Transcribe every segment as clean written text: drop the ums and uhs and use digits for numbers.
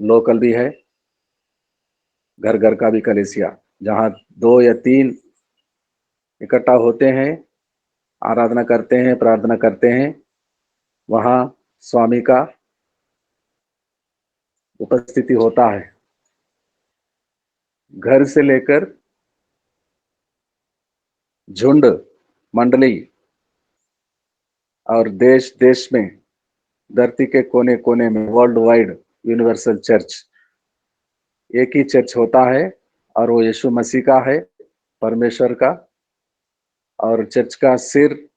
Local भी है, घर घर का भी कलीसिया, जहाँ 2 या 3 इकट्ठा होते हैं, आराधना करते हैं, प्रार्थना करते हैं, वहाँ स्वामी का उपस्थिति होता है। घर से लेकर झुंड, मंडली और देश देश में, धरती के कोने कोने में, वर्ल्ड वाइड यूनिवर्सल चर्च, एक ही चर्च होता है और वो यीशु मसीह का है, परमेश्वर का। और चर्च का सिर,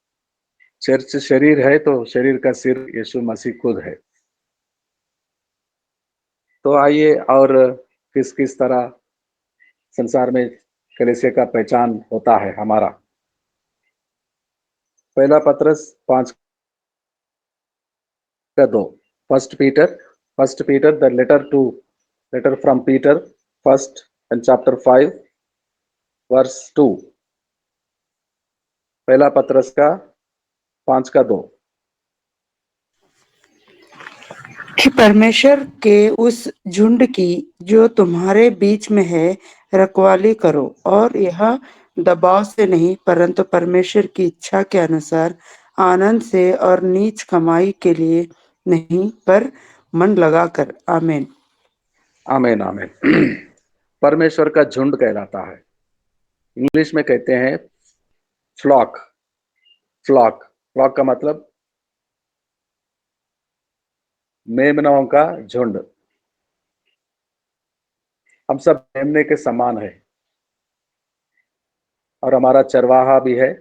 चर्च शरीर है तो शरीर का सिर यीशु मसीह खुद है। तो आइए, और किस किस तरह संसार में कलीसिया का पहचान होता है हमारा। पहला पत्रस 5:2, first Peter the letter from Peter, first and chapter 5 verse 2। पहला पत्रस का 5:2। कि परमेश्वर के उस झुंड की जो तुम्हारे बीच में है रखवाली करो, और यह दबाव से नहीं परंतु परमेश्वर की इच्छा के अनुसार आनंद से और नीच कमाई के लिए नहीं पर मन लगाकर। आमीन। आमीन आमीन। परमेश्वर का झुंड कहलाता है। इंग्लिश में कहते हैं फ्लॉक। फ्लॉक फ्लॉक का मतलब मेमनों का झुंड। हम सब मेमने के समान है, और हमारा चरवाहा भी है,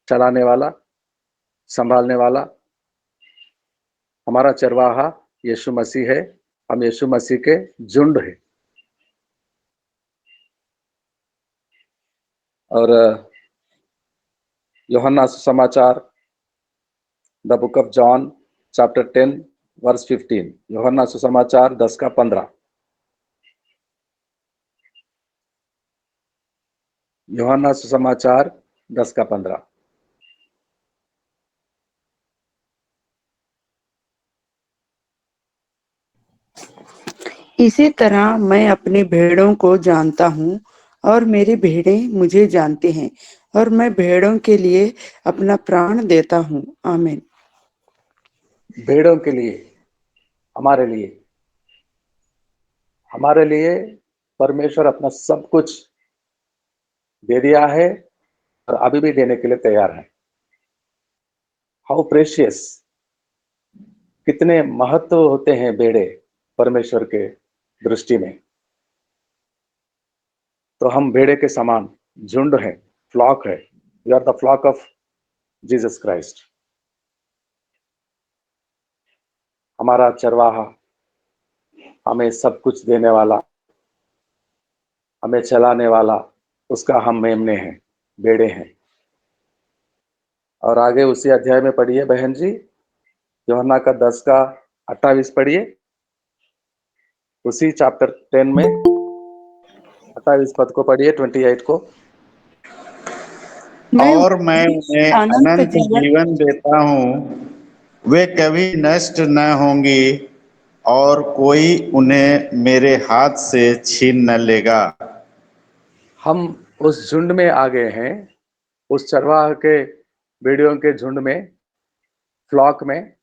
चलाने वाला, संभालने वाला। हमारा चरवाहा यीशु मसीह है, हम यीशु मसीह के झुंड है। और यूहन्ना सुसमाचार, the book of John chapter 10 verse 15, यूहन्ना सुसमाचार 10:15। यूहन्ना सुसमाचार 10:15। इसी तरह मैं अपनी भेड़ों को जानता हूँ और मेरी भेड़ें मुझे जानती हैं, और मैं भेड़ों के लिए अपना प्राण देता हूँ। आमीन। भेड़ों के लिए, हमारे लिए, हमारे लिए परमेश्वर अपना सब कुछ दे दिया है और अभी भी देने के लिए तैयार है। हाउ प्रेशियस, कितने महत्व होते हैं भेड़े परमेश्वर के दृष्टि में। तो हम भेड़े के समान झुंड है, फ्लॉक है। We are the flock of Jesus Christ. हमारा चरवाहा, हमें सब कुछ देने वाला, हमें चलाने वाला, उसका हम मेमने हैं, बेड़े हैं। और आगे उसी अध्याय में पढ़िए बहन जी, यूहन्ना का 10:28 पढ़िए। उसी चैप्टर 10 में 28 पद को पढ़िए, 28 को। और मैं उन्हें अनंत जीवन जीवन देता हूँ, वे कभी नष्ट न होंगी और कोई उन्हें मेरे हाथ से छीन न लेगा। हम उस झुंड में आ गए हैं, उस चरवाह के भेड़ियों के झुंड में, फ्लॉक में।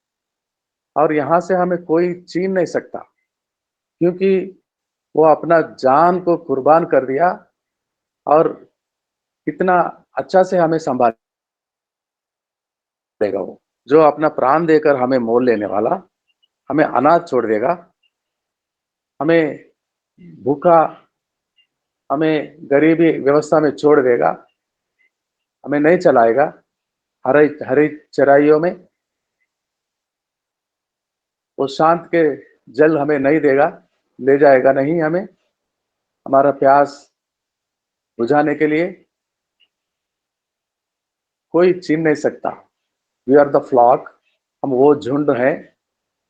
और यहां से हमें कोई छीन नहीं सकता, क्योंकि वो अपना जान को कुर्बान कर दिया और कितना अच्छा से हमें संभालेगा। वो जो अपना प्राण देकर हमें मोल लेने वाला, हमें अनाथ छोड़ देगा, हमें भूखा, हमें गरीबी व्यवस्था में छोड़ देगा, हमें नहीं चलाएगा हरी हरी चराइयों में। वो शांत के जल हमें नहीं देगा, ले जाएगा नहीं हमें हमारा प्यास बुझाने के लिए। कोई छीन नहीं सकता। वी आर द फ्लॉक, हम वो झुंड हैं,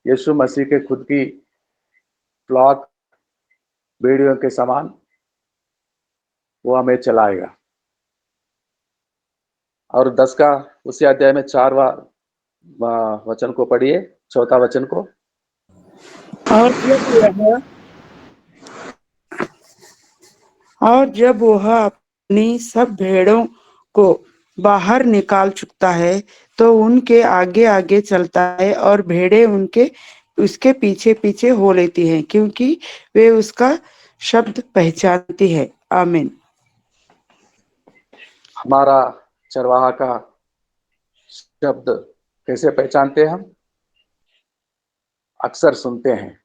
यीशु मसीह के खुद की फ्लॉक, भेड़ियों के समान। वो हमें चलाएगा। और 10 का उसी अध्याय में 4वां वचन को पढ़िए, 4था वचन को। और जब वह अपनी सब भेड़ों को बाहर निकाल चुकता है तो उनके आगे आगे चलता है और भेड़ें उसके पीछे पीछे हो लेती हैं क्योंकि वे उसका शब्द पहचानती है। आमीन। हमारा चरवाहा का शब्द कैसे पहचानते हैं हम? अक्सर सुनते हैं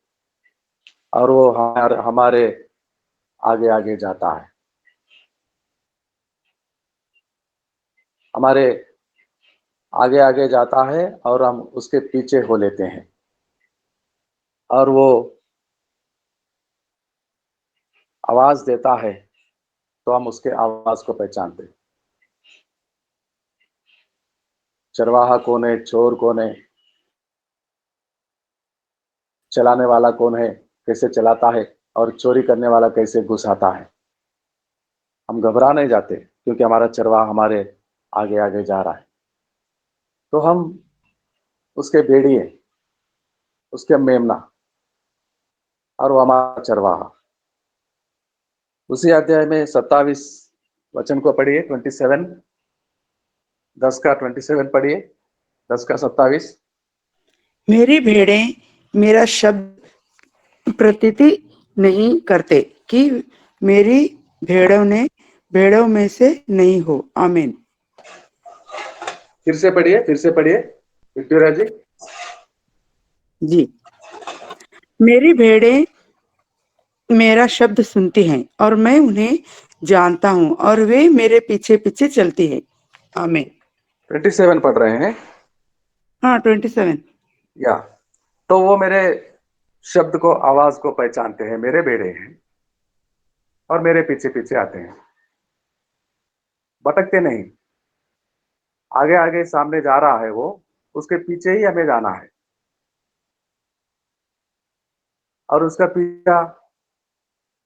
और वो हमारे आगे आगे जाता है, हमारे आगे आगे जाता है और हम उसके पीछे हो लेते हैं और वो आवाज देता है तो हम उसके आवाज को पहचानते हैं। चरवाहा कौन है, चोर कौन है, चलाने वाला कौन है, कैसे चलाता है और चोरी करने वाला कैसे घुस आता है, हम घबरा नहीं जाते क्योंकि हमारा चरवाहा हमारे आगे आगे जा रहा है। तो हम उसके भेड़िए, उसके मेमना और वो हमारा चरवाहा। उसी अध्याय में 27 वचन को पढ़िए, 27, 10 का 27 पढ़िए, 10 का 27। मेरी भेड़ें मेरा शब्द प्रतीति नहीं करते कि मेरी भेड़ों में से नहीं हो। आमीन। फिर से पढ़िए विक्टोरिया जी। जी, मेरी भेड़ें मेरा शब्द सुनती हैं और मैं उन्हें जानता हूँ और वे मेरे पीछे पीछे चलती है। आमीन। 27 पढ़ रहे हैं। हाँ, 27। या तो वो मेरे शब्द को, आवाज को पहचानते हैं, मेरे भेड़े हैं और मेरे पीछे पीछे आते हैं, भटकते नहीं। आगे आगे सामने जा रहा है वो, उसके पीछे ही हमें जाना है और उसका पीछा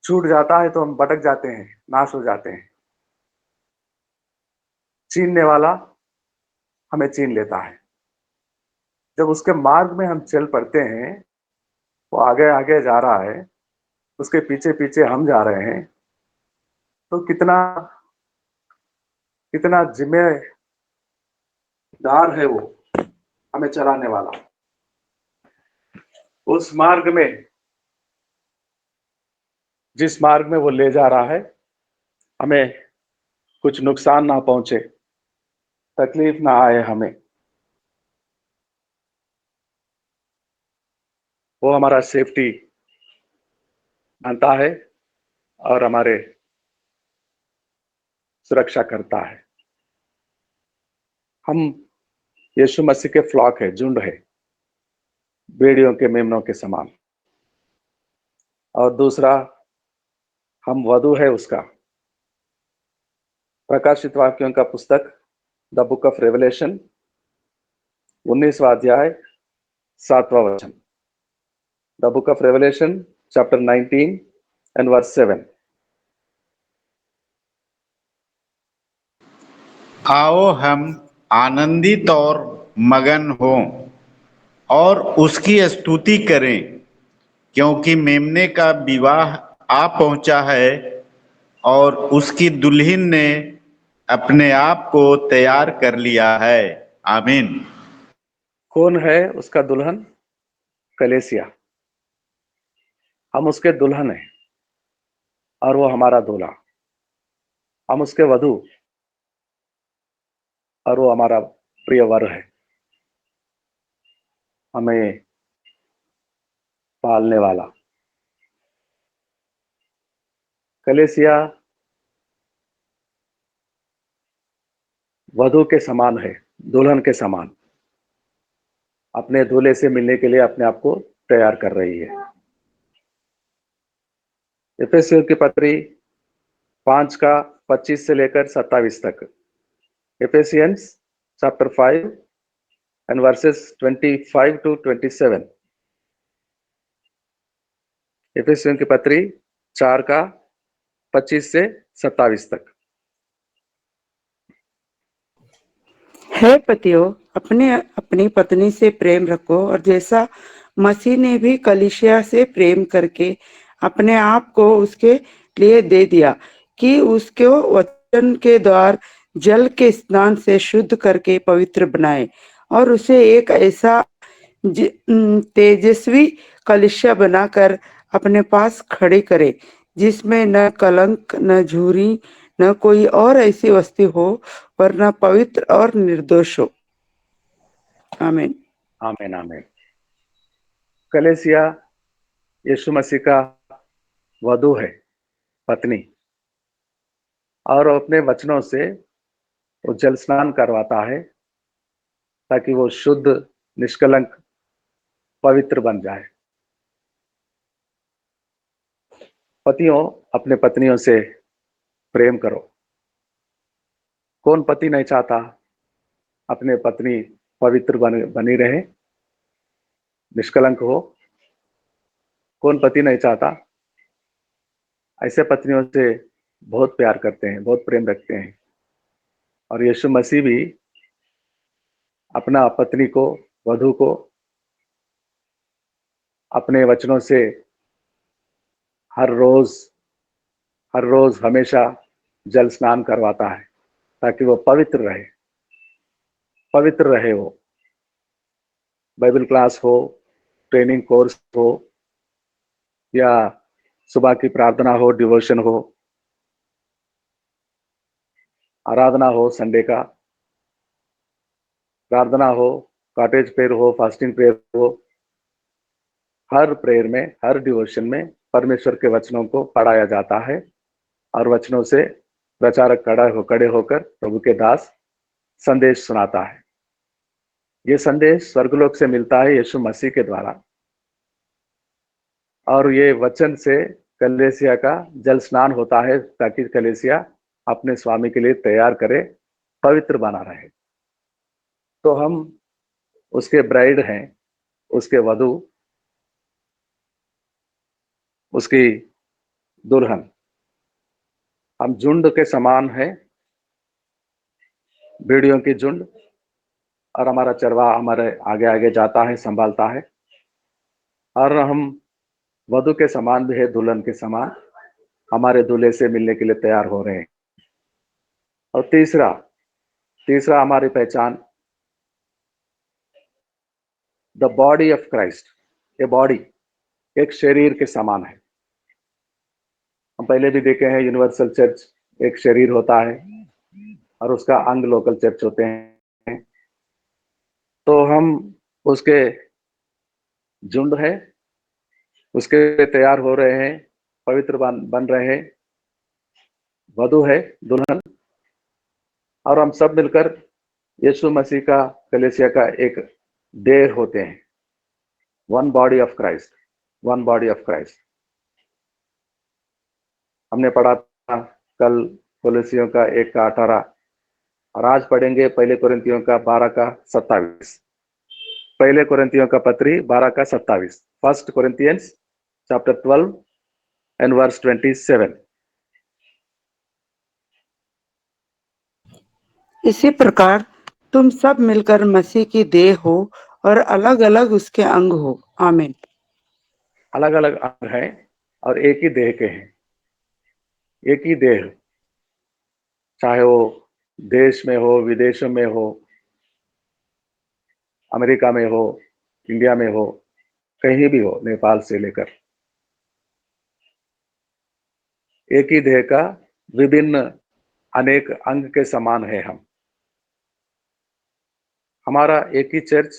छूट जाता है तो हम भटक जाते हैं, नाश हो जाते हैं। छीनने वाला हमें छीन लेता है। जब उसके मार्ग में हम चल पड़ते हैं, वो आगे आगे जा रहा है, उसके पीछे पीछे हम जा रहे हैं, तो कितना कितना जिम्मेदार है वो हमें चलाने वाला। उस मार्ग में, जिस मार्ग में वो ले जा रहा है, हमें कुछ नुकसान ना पहुंचे, तकलीफ ना आए हमें। वो हमारा सेफ्टी जानता है और हमारे सुरक्षा करता है। हम यीशु मसीह के फ्लॉक है, झुंड है, भेड़ियों के मेमनों के समान। और दूसरा, हम वधु है उसका। प्रकाशित वाक्यों का पुस्तक, द बुक ऑफ रेवलेशन, 19वां अध्याय, 7वां वचन। The book of Revelation chapter 19 and verse 7। आओ हम आनंदित और मगन हों और उसकी स्तुति करें, क्योंकि मेमने का विवाह आ पहुंचा है और उसकी दुल्हन ने अपने आप को तैयार कर लिया है। आमीन। कौन है उसका दुल्हन? कलेसिया। हम उसके दुल्हन हैं और वो हमारा दूल्हा। हम उसके वधु और वो हमारा प्रिय वर है, हमें पालने वाला। कलेसिया वधु के समान है, दुल्हन के समान, अपने दूल्हे से मिलने के लिए अपने आप को तैयार कर रही है। एफेसियों की पत्री 5 का 25 से लेकर 27 तक। एफेसियंस चैप्टर 5 एंड वर्सेस 25 to 27। एफेसियों की पत्री 4 का 25 से 27 तक। हे पतियों, अपने अपनी पत्नी से प्रेम रखो और जैसा मसीह ने भी कलीसिया से प्रेम करके अपने आप को उसके लिए दे दिया कि उसको वचन के द्वारा जल के स्नान से शुद्ध करके पवित्र बनाए और उसे एक ऐसा तेजस्वी कलीसिया बनाकर अपने पास खड़े करे जिसमें न कलंक, न झुर्री, न कोई और ऐसी वस्तु हो, वरना पवित्र और निर्दोष हो। आमीन। आमीन आमीन। कलीसिया यीशु मसीह का वधू है, पत्नी, और अपने वचनों से वो जल स्नान करवाता है ताकि वो शुद्ध, निष्कलंक, पवित्र बन जाए। पतियों, अपने पत्नियों से प्रेम करो। कौन पति नहीं चाहता अपने पत्नी पवित्र बनी रहे, निष्कलंक हो? कौन पति नहीं चाहता? ऐसे पत्नियों से बहुत प्यार करते हैं, बहुत प्रेम रखते हैं। और यीशु मसीह भी अपना पत्नी को, वधू को अपने वचनों से हर रोज हमेशा जल स्नान करवाता है ताकि वो पवित्र रहे। वो बाइबल क्लास हो, ट्रेनिंग कोर्स हो, या सुबह की प्रार्थना हो, डिवोशन हो, आराधना हो, संडे का प्रार्थना हो, कॉटेज प्रेयर हो, फास्टिंग प्रेयर हो, हर प्रेयर में, हर डिवोशन में परमेश्वर के वचनों को पढ़ाया जाता है और वचनों से प्रचारक खड़े होकर प्रभु के दास संदेश सुनाता है। ये संदेश स्वर्गलोक से मिलता है यीशु मसीह के द्वारा, और ये वचन से कलीसिया का जल स्नान होता है ताकि कलीसिया अपने स्वामी के लिए तैयार करे, पवित्र बना रहे। तो हम उसके ब्राइड हैं, उसके वधू, उसकी दुल्हन। हम झुंड के समान हैं, भेड़ियों की झुंड, और हमारा चरवाहा हमारे आगे आगे जाता है, संभालता है। और हम वधू के समान भी है, दुल्हन के समान हमारे दूल्हे से मिलने के लिए तैयार हो रहे हैं। और तीसरा हमारी पहचान, द बॉडी ऑफ क्राइस्ट। ये बॉडी एक शरीर के समान है। हम पहले भी देखे हैं, यूनिवर्सल चर्च एक शरीर होता है और उसका अंग लोकल चर्च होते हैं। तो हम उसके झुंड है, उसके तैयार हो रहे हैं, पवित्र बन रहे हैं। वधू है, दुल्हन, और हम सब मिलकर यीशु मसीह का, कलीसिया का एक देह होते हैं। One body of Christ, one body of Christ. हमने पढ़ा था कल कोलोसियों का 1:18, और आज पढ़ेंगे पहले कोरिन्थियों का 12:27। पहले कोरिन्थियों का पत्री 12:27। First Corinthians chapter 12 and verse 27। इसी प्रकार तुम सब मिलकर मसीह की देह हो और अलग अलग उसके अंग हो। आमीन। अलग अलग अंग हैं और एक ही देह के हैं। एक ही देह, चाहे वो देश में हो, विदेशों में हो, अमेरिका में हो, इंडिया में हो, कहीं भी हो, नेपाल से लेकर, एक ही देह का विभिन्न अनेक अंग के समान है हम। हमारा एक ही चर्च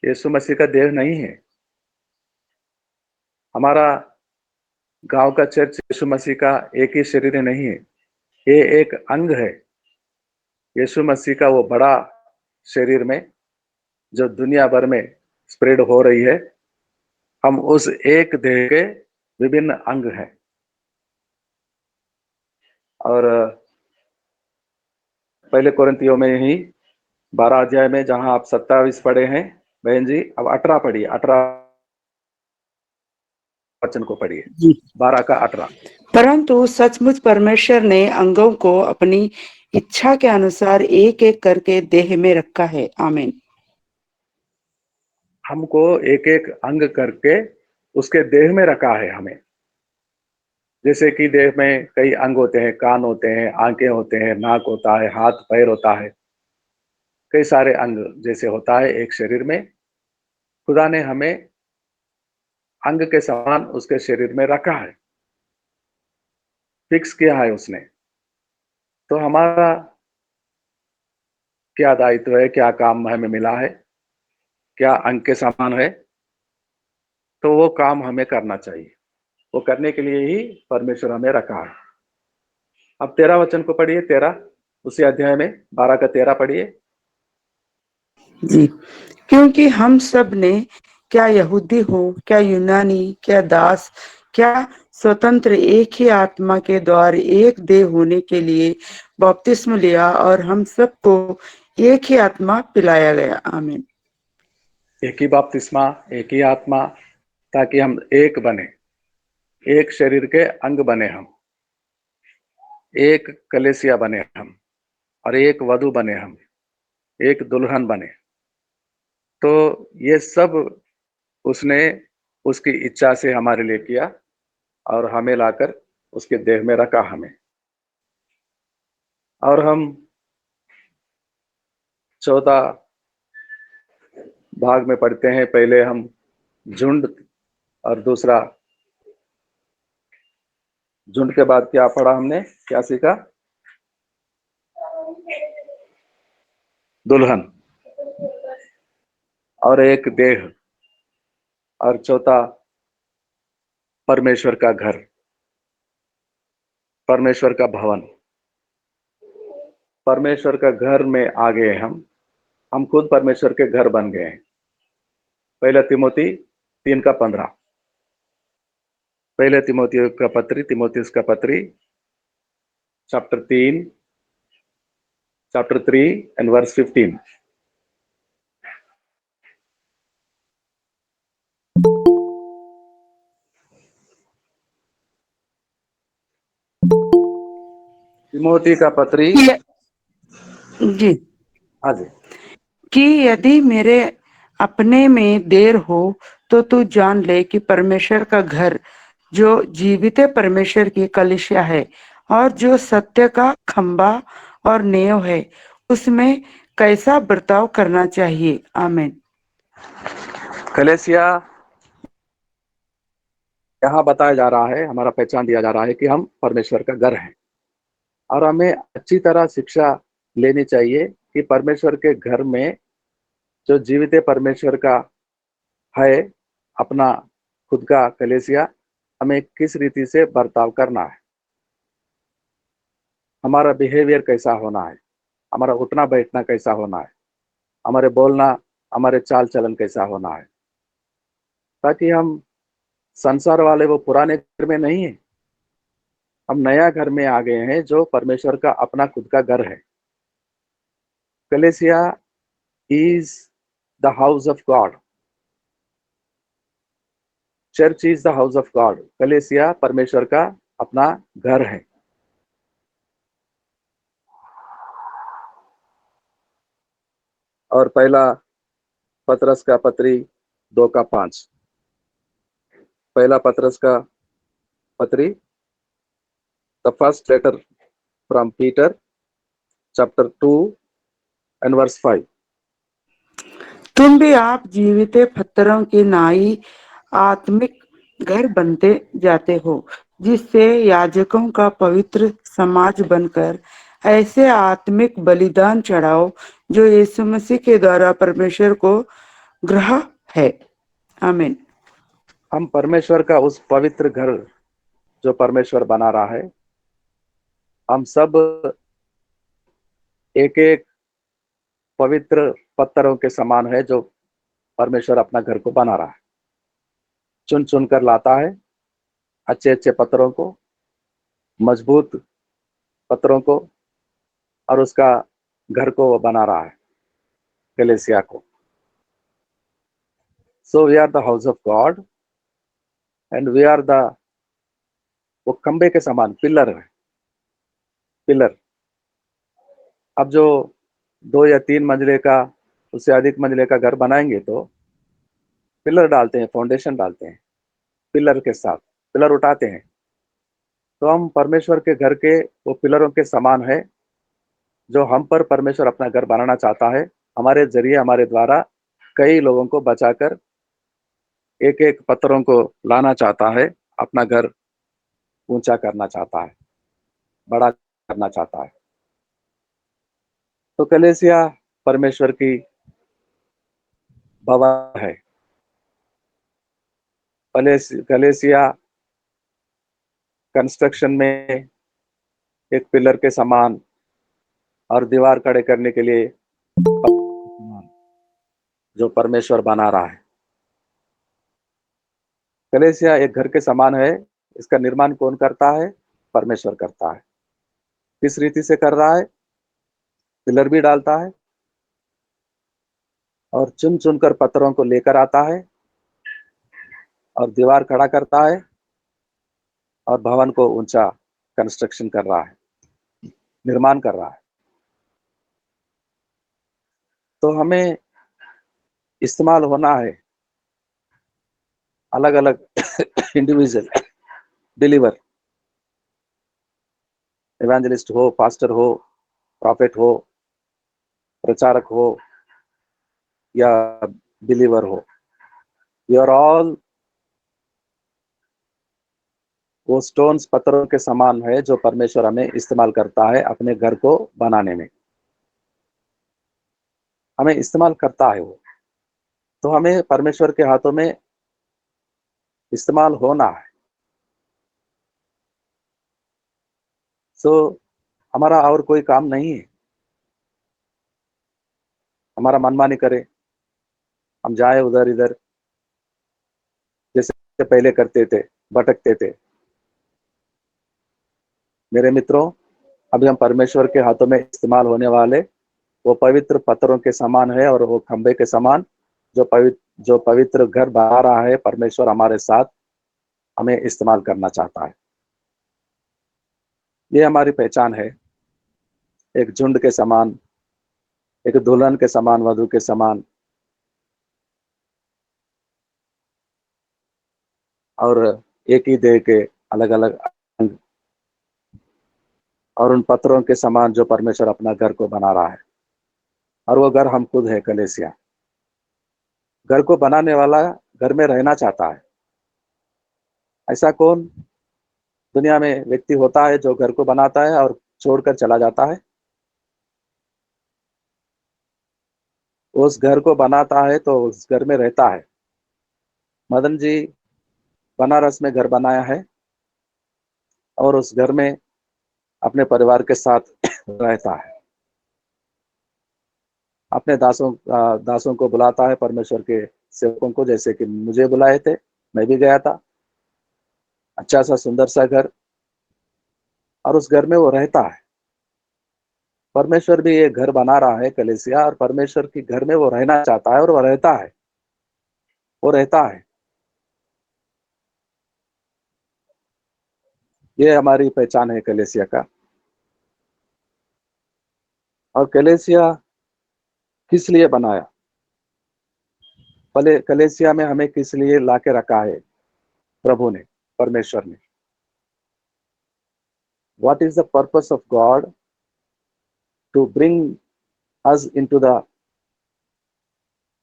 यीशु मसीह का देह नहीं है। हमारा गांव का चर्च यीशु मसीह का एक ही शरीर नहीं है। ये एक अंग है यीशु मसीह का, वो बड़ा शरीर में जो दुनिया भर में स्प्रेड हो रही है। हम उस एक देह के विभिन्न अंग हैं। और पहले कोरिन्थियों में ही 12 अध्याय में जहां आप 27 पढ़े हैं बहन जी, अब 18 पढ़िए, 18 वचन को पढ़िए, 12:18। परंतु सचमुच परमेश्वर ने अंगों को अपनी इच्छा के अनुसार एक एक करके देह में रखा है। आमीन। हमको एक एक अंग करके उसके देह में रखा है हमें। जैसे कि देह में कई अंग होते हैं, कान होते हैं, आंखें होते हैं, नाक होता है, हाथ पैर होता है, कई सारे अंग जैसे होता है एक शरीर में। खुदा ने हमें अंग के समान उसके शरीर में रखा है, फिक्स किया है उसने। तो हमारा क्या दायित्व है, क्या काम हमें मिला है, क्या अंग के समान है, तो वो काम हमें करना चाहिए। वो करने के लिए ही परमेश्वर हमें रखा है। अब 13 वचन को पढ़िए, 13 उसी अध्याय में 12 का 13 पढ़िए। जी, क्योंकि हम सब ने, क्या यहूदी हो, क्या यूनानी, क्या दास, क्या स्वतंत्र, एक ही आत्मा के द्वारा एक देह होने के लिए बपतिस्म लिया और हम सबको एक ही आत्मा पिलाया गया। आमीन। एक ही बपतिस्मा, एक ही आत्मा, ताकि हम एक बने, एक शरीर के अंग बने, हम एक कलेसिया बने हम, और एक वधु बने हम, एक दुल्हन बने। तो ये सब उसने उसकी इच्छा से हमारे लिए किया और हमें लाकर उसके देह में रखा हमें। और हम 14 भाग में पढ़ते हैं। पहले हम झुंड, और दूसरा झुंड के बाद क्या पढ़ा हमने, क्या सीखा? दुल्हन, और एक देह, और चौथा परमेश्वर का घर, परमेश्वर का भवन। परमेश्वर का घर में आ गए हम खुद परमेश्वर के घर बन गए हैं। पहला तिमोथी 3:15, पहले तिमोथियस का पत्री chapter 3 and verse 15। तिमोथी का पत्री, जी, हाँ जी, कि यदि मेरे अपने में देर हो तो तू जान ले कि परमेश्वर का घर, जो जीवित परमेश्वर की कलीसिया है और जो सत्य का खंबा और नेव है, उसमें कैसा बर्ताव करना चाहिए। आमीन। कलेसिया यहाँ बताया जा रहा है, हमारा पहचान दिया जा रहा है कि हम परमेश्वर का घर हैं, और हमें अच्छी तरह शिक्षा लेनी चाहिए कि परमेश्वर के घर में जो जीवित परमेश्वर का है, अपना खुद का कलेसिया, हमें किस रीति से बर्ताव करना है, हमारा बिहेवियर कैसा होना है, हमारा उठना बैठना कैसा होना है, हमारे बोलना, हमारे चाल चलन कैसा होना है, ताकि हम संसार वाले वो पुराने घर में नहीं है, हम नया घर में आ गए हैं जो परमेश्वर का अपना खुद का घर है। कलेसिया is the house of God, church is the house of God. कलेसिया परमेश्वर का अपना घर है। और पहला पतरस का पत्री 2:5, पहला पतरस का पत्री, the first letter from Peter, chapter 2 and verse 5। तुम भी आप जीवित पत्थरों की नाई आत्मिक घर बनते जाते हो, जिससे याजकों का पवित्र समाज बनकर ऐसे आत्मिक बलिदान चढ़ाओ जो यीशु मसीह के द्वारा परमेश्वर को ग्रह है। आमीन। हम परमेश्वर का उस पवित्र घर जो परमेश्वर बना रहा है, हम सब एक एक पवित्र पत्थरों के समान है जो परमेश्वर अपना घर को बना रहा है। चुन चुन कर लाता है अच्छे अच्छे पत्थरों को, मजबूत पत्थरों को, और उसका घर को वो बना रहा है, कलीसिया को। So we are the house of God, and we are the, वो खंबे के समान पिलर है, पिलर। अब जो 2 या 3 मंजिले का, उससे अधिक मंजिले का घर बनाएंगे तो पिलर डालते हैं, फाउंडेशन डालते हैं, पिलर के साथ पिलर उठाते हैं, तो हम परमेश्वर के घर के वो पिलरों के समान है, जो हम पर परमेश्वर अपना घर बनाना चाहता है। हमारे जरिए, हमारे द्वारा कई लोगों को बचाकर एक एक पत्थरों को लाना चाहता है, अपना घर ऊंचा करना चाहता है, बड़ा करना चाहता है। तो कलीसिया परमेश्वर की भवन है। कलीसिया कंस्ट्रक्शन में एक पिलर के समान और दीवार खड़े करने के लिए जो परमेश्वर बना रहा है। कलीसिया एक घर के समान है। इसका निर्माण कौन करता है? परमेश्वर करता है। किस रीति से कर रहा है? पिलर भी डालता है और चुन चुन कर पत्थरों को लेकर आता है और दीवार खड़ा करता है और भवन को ऊंचा कंस्ट्रक्शन कर रहा है, निर्माण कर रहा है। तो हमें इस्तेमाल होना है अलग अलग इंडिविजुअल बिलीवर, इवेंजलिस्ट हो, पास्टर हो, प्रॉफिट हो, प्रचारक हो या बिलीवर हो, वी आर ऑल वो स्टोन्स, पत्थरों के समान है जो परमेश्वर हमें इस्तेमाल करता है अपने घर को बनाने में। हमें इस्तेमाल करता है वो, तो हमें परमेश्वर के हाथों में इस्तेमाल होना है। सो हमारा और कोई काम नहीं है, हमारा मनमानी करे, हम जाए उधर इधर जैसे पहले करते थे, भटकते थे। मेरे मित्रों, अभी हम परमेश्वर के हाथों में इस्तेमाल होने वाले वो पवित्र पत्थरों के समान है और वो खंबे के समान जो पवित्र घर बना रहा है परमेश्वर हमारे साथ, हमें इस्तेमाल करना चाहता है। ये हमारी पहचान है, एक झुंड के समान, एक दुल्हन के समान, वधु के समान, और एक ही देह के अलग अलग अंग, और उन पत्थरों के समान जो परमेश्वर अपना घर को बना रहा है। और वो घर हम खुद है, कलीसिया। घर को बनाने वाला घर में रहना चाहता है। ऐसा कौन दुनिया में व्यक्ति होता है जो घर को बनाता है और छोड़कर चला जाता है? उस घर को बनाता है तो उस घर में रहता है। मदन जी बनारस में घर बनाया है और उस घर में अपने परिवार के साथ रहता है। अपने दासों को बुलाता है, परमेश्वर के सेवकों को, जैसे कि मुझे बुलाए थे, मैं भी गया था। अच्छा सा सुंदर सा घर, और उस घर में वो रहता है। परमेश्वर भी एक घर बना रहा है, कलीसिया, और परमेश्वर के घर में वो रहना चाहता है और वो रहता है, वो रहता है। ये हमारी पहचान है कलीसिया का। और कलीसिया किस लिए बनाया? पहले कलीसिया में हमें किस लिए लाके रखा है प्रभु ने, परमेश्वर ने? What is the purpose of God to bring us into the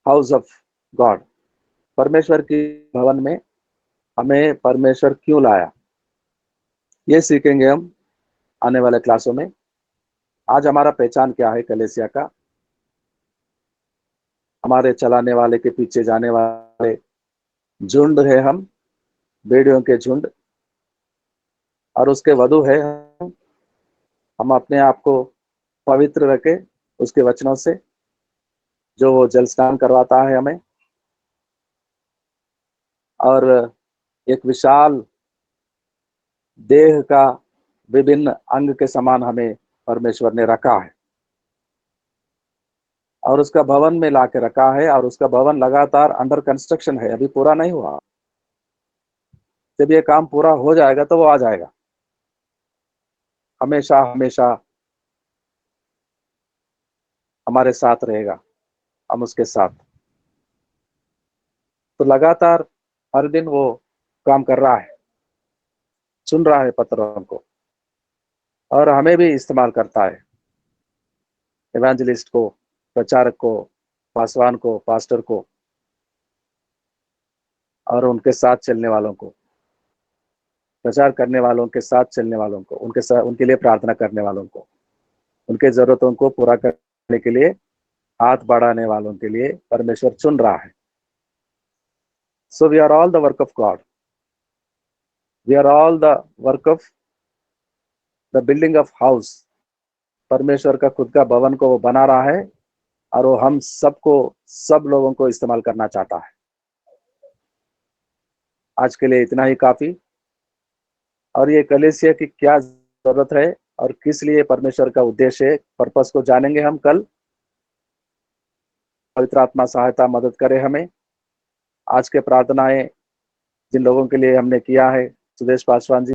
house of God? परमेश्वर की भवन में हमें परमेश्वर क्यों लाया, ये सीखेंगे हम आने वाले क्लासों में। आज हमारा पहचान क्या है कलीसिया का? हमारे चलाने वाले के पीछे जाने वाले झुंड है हम, भेड़ियों के झुंड, और उसके वधु है हम अपने आप को पवित्र रखे उसके वचनों से, जो वो जल स्नान करवाता है हमें, और एक विशाल देह का विभिन्न अंग के समान हमें परमेश्वर ने रखा है और उसका भवन में ला के रखा है। और उसका भवन लगातार अंडर कंस्ट्रक्शन है, अभी पूरा नहीं हुआ। जब ये काम पूरा हो जाएगा तो वो आ जाएगा, हमेशा हमेशा हमारे साथ रहेगा, हम उसके साथ। तो लगातार हर दिन वो काम कर रहा है, सुन रहा है पत्रों को और हमें भी इस्तेमाल करता है, इवेंजलिस्ट को, प्रचारक को, पासवान को, पास्टर को और उनके साथ चलने वालों को, प्रचार करने वालों के साथ चलने वालों को, उनके लिए प्रार्थना करने वालों को, उनके जरूरतों को पूरा करने के लिए हाथ बढ़ाने वालों के लिए परमेश्वर चुन रहा है। So we are all the work of God. We are all the work of the building of house. परमेश्वर का खुद का भवन को वो बना रहा है और वो हम सबको, सब लोगों को इस्तेमाल करना चाहता है। आज के लिए इतना ही काफी। और ये कलीसिया की क्या जरूरत है और किस लिए परमेश्वर का उद्देश्य है, पर्पस को जानेंगे हम कल। पवित्र आत्मा सहायता मदद करे हमें। आज के प्रार्थनाएं जिन लोगों के लिए हमने किया है, सुदेश पासवान जी